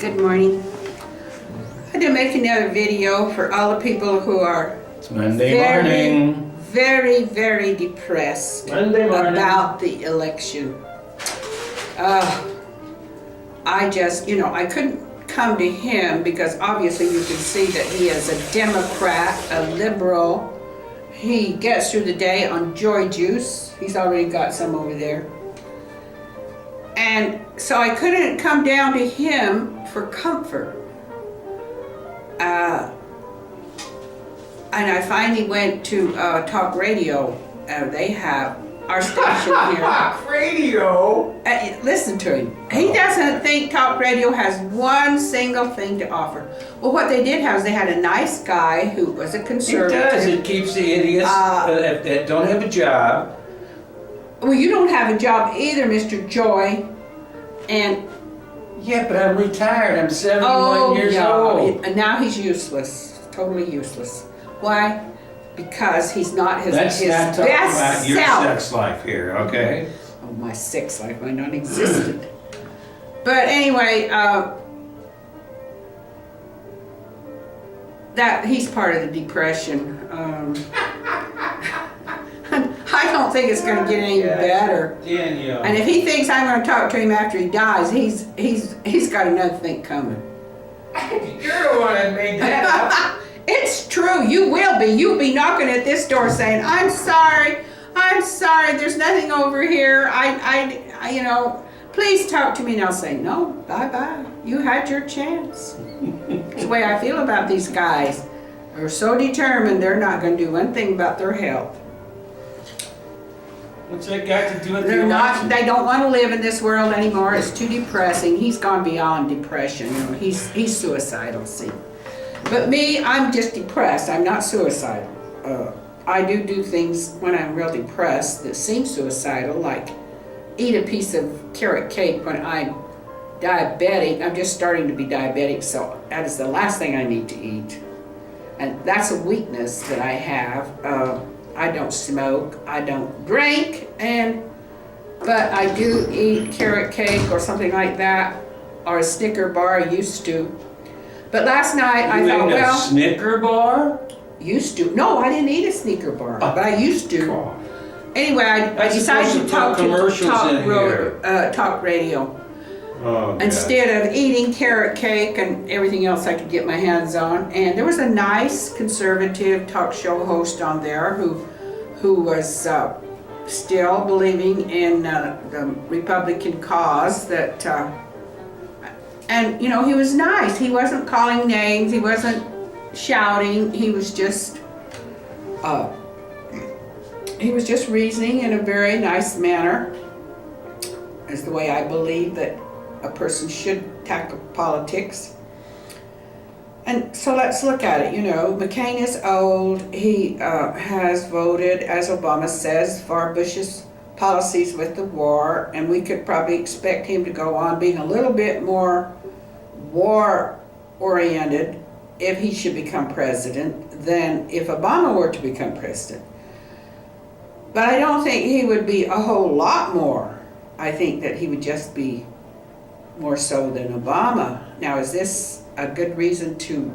Good morning. I had to make another video for all the people who are It's Monday morning. very, very depressed Monday morning. about the election. I just, I couldn't come to him because obviously you can see that he is a Democrat, a liberal. He gets through the day on joy juice. He's already got some over there. And so I couldn't come down to him for comfort. And I finally went to talk radio. They have our station here. Talk radio? Listen to him. He doesn't think talk radio has one single thing to offer. Well, what they did have is they had a nice guy who was a conservative. It does. It keeps the idiots that don't have a job. Well, you don't have a job either, Mr. Joy. And yeah, but I'm retired. I'm 71 years old. And now he's useless. Totally useless. Why? Because he's not his Let's his not talk best about your self. sex life here, okay? Oh, my sex life might not existed. But anyway, that he's part of the depression. I don't think it's going to get any better. Daniel. And if he thinks I'm going to talk to him after he dies, he's got another thing coming. You're the one that made that up. It's true. You will be. You'll be knocking at this door saying, "I'm sorry. There's nothing over here. Please talk to me." And I'll say, "No, bye-bye. You had your chance." That's the way I feel about these guys. They're so determined they're not going to do one thing about their health. What's that got to do with They're the not. election? They don't want to live in this world anymore. It's too depressing. He's gone beyond depression. He's suicidal. See, but me, I'm just depressed. I'm not suicidal. I do things when I'm real depressed that seem suicidal, like eat a piece of carrot cake when I'm diabetic. I'm just starting to be diabetic, so that is the last thing I need to eat, and that's a weakness that I have. I don't smoke, I don't drink, but I do eat carrot cake or something like that, or a Snicker bar. I used to. But last night I thought, a Snicker bar? Used to. No, I didn't eat a Snicker bar, but I used to. God. Anyway, I decided to talk radio. Oh, Instead of eating carrot cake and everything else I could get my hands on. And there was a nice conservative talk show host on there who was still believing in the Republican cause. And he was nice. He wasn't calling names. He wasn't shouting. He was just reasoning in a very nice manner. Is the way I believe that a person should tackle politics. And so let's look at it. McCain is old. He has voted, as Obama says, for Bush's policies with the war, and we could probably expect him to go on being a little bit more war-oriented if he should become president than if Obama were to become president. But I don't think he would be a whole lot more. I think that he would just be more so than Obama. Now, is this a good reason to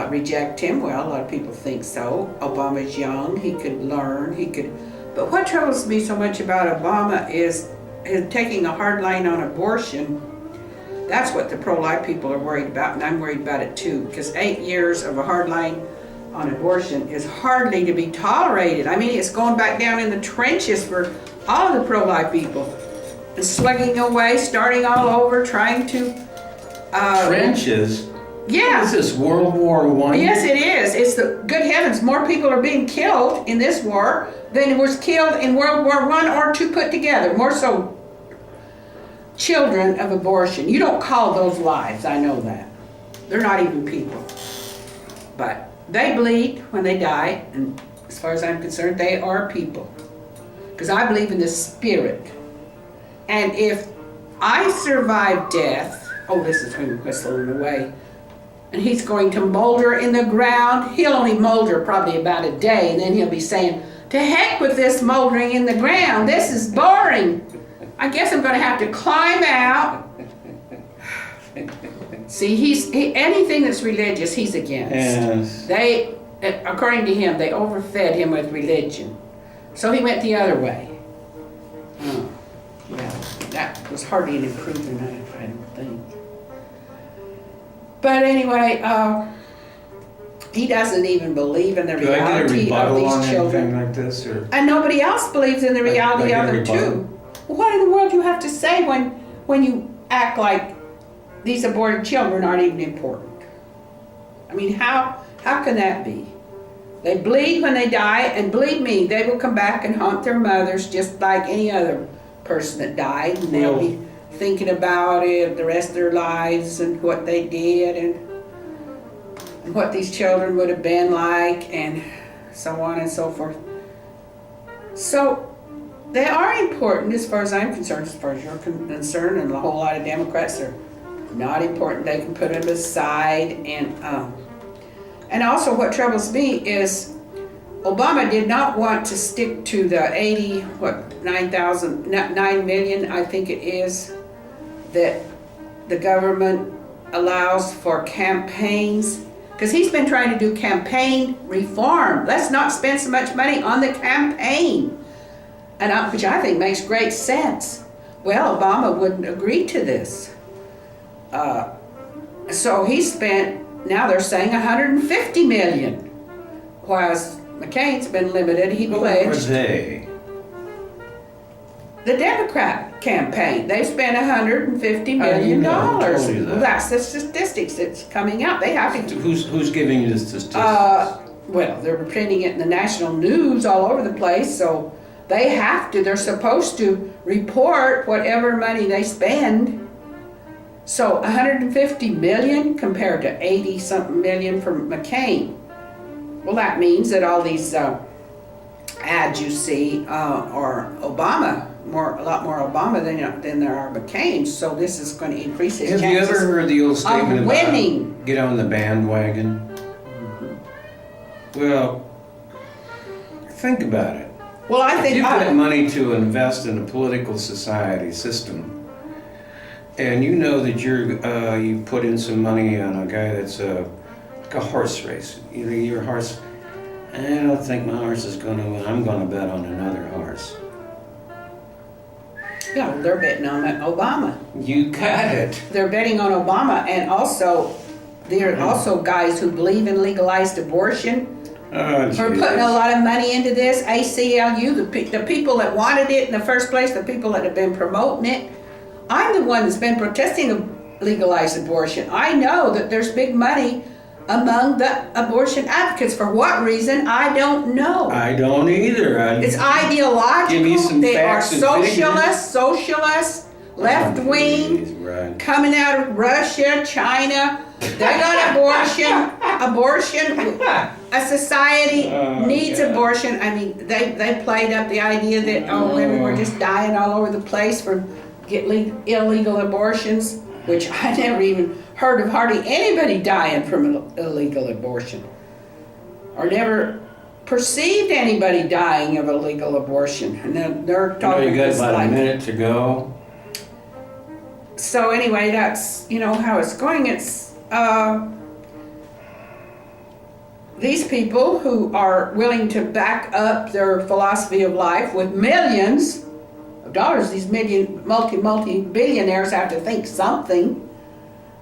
reject him? Well, a lot of people think so. Obama's young, he could learn, but what troubles me so much about Obama is his taking a hard line on abortion. That's what the pro-life people are worried about, and I'm worried about it too, because 8 years of a hard line on abortion is hardly to be tolerated. I mean, it's going back down in the trenches for all of the pro-life people. And slugging away, starting all over, trying to... Trenches? Yeah. Is this World War I? Yes, it is. It's good heavens, more people are being killed in this war than was killed in World War I or II put together. More so children of abortion. You don't call those lives, I know that. They're not even people. But they bleed when they die, and as far as I'm concerned, they are people. Because I believe in the spirit. And if I survive death, this is him whistling away, and he's going to molder in the ground, he'll only molder probably about a day, and then he'll be saying, "To heck with this moldering in the ground, this is boring. I guess I'm going to have to climb out See, anything that's religious, he's against. Yes. They, according to him, they overfed him with religion. So he went the other way. Oh, well, that was hardly an improvement, I don't think. But anyway, he doesn't even believe in the Do I get a reality of rebuttal on these anything children. like this, or? And nobody else believes in the reality Like of them everybody. too. Well, what in the world do you have to say when you act like these aborted children aren't even important? I mean, how can that be? They bleed when they die, and believe me, they will come back and haunt their mothers just like any other person that died, and they'll be thinking about it the rest of their lives and what they did and what these children would have been like, and so on and so forth. So they are important as far as I'm concerned, as far as you're concerned, and a whole lot of Democrats are not important. They can put them aside, and also what troubles me is Obama did not want to stick to the 9 million, I think it is, that the government allows for campaigns, because he's been trying to do campaign reform. Let's not spend so much money on the campaign, which I think makes great sense. Well, Obama wouldn't agree to this. So he spent, now they're saying 150 million, whereas McCain's been limited. He pledged. They? The Democrat campaign, they spent $150 million. Who told you that? Well, that's the statistics that's coming out. They have to. Who's giving you the statistics? Well, they're printing it in the national news all over the place, so they have to. They're supposed to report whatever money they spend. So 150 million compared to 80-something million from McCain. Well, that means that all these ads you see are Obama, a lot more Obama than there are McCain. So this is going to increase his chances. Have you ever heard the old statement of about winning. Get on the bandwagon? Well, think about it. Well, I think if you put money to invest in a political society system, and you know that you put in some money on a guy that's like a horse race. Your horse, I don't think my horse is going to win. I'm going to bet on another horse. Yeah, they're betting on Obama. You got it. They're betting on Obama, and also there are also guys who believe in legalized abortion. Oh, We're putting a lot of money into this. ACLU, the people that wanted it in the first place, the people that have been promoting it. I'm the one that's been protesting legalized abortion. I know that there's big money among the abortion advocates. For what reason, I don't know. I don't either. It's ideological. Give me some they are facts and figures. socialist, left-wing, right. coming out of Russia, China. They got abortion. A society needs abortion. I mean, they played up the idea that, women were just dying all over the place from illegal abortions, which I never even heard of hardly anybody dying from an illegal abortion, or never perceived anybody dying of illegal abortion. And then they're talking You got this about like, a minute to go. So anyway, that's how it's going. It's these people who are willing to back up their philosophy of life with millions of dollars. These multi-billionaires have to think something.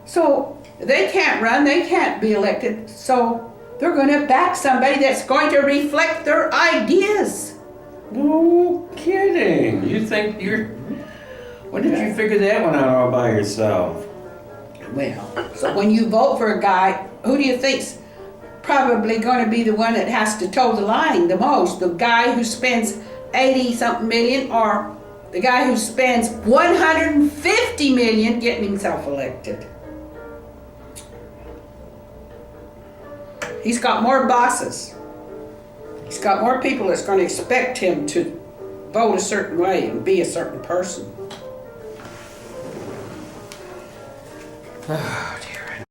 So they can't run, they can't be elected. So they're going to back somebody that's going to reflect their ideas. No kidding. You think when did you figure that one out all by yourself? Well, so when you vote for a guy, who do you think's probably going to be the one that has to toe the line the most? The guy who spends 80-something million, or the guy who spends 150 million getting himself elected? He's got more bosses. He's got more people that's going to expect him to vote a certain way and be a certain person.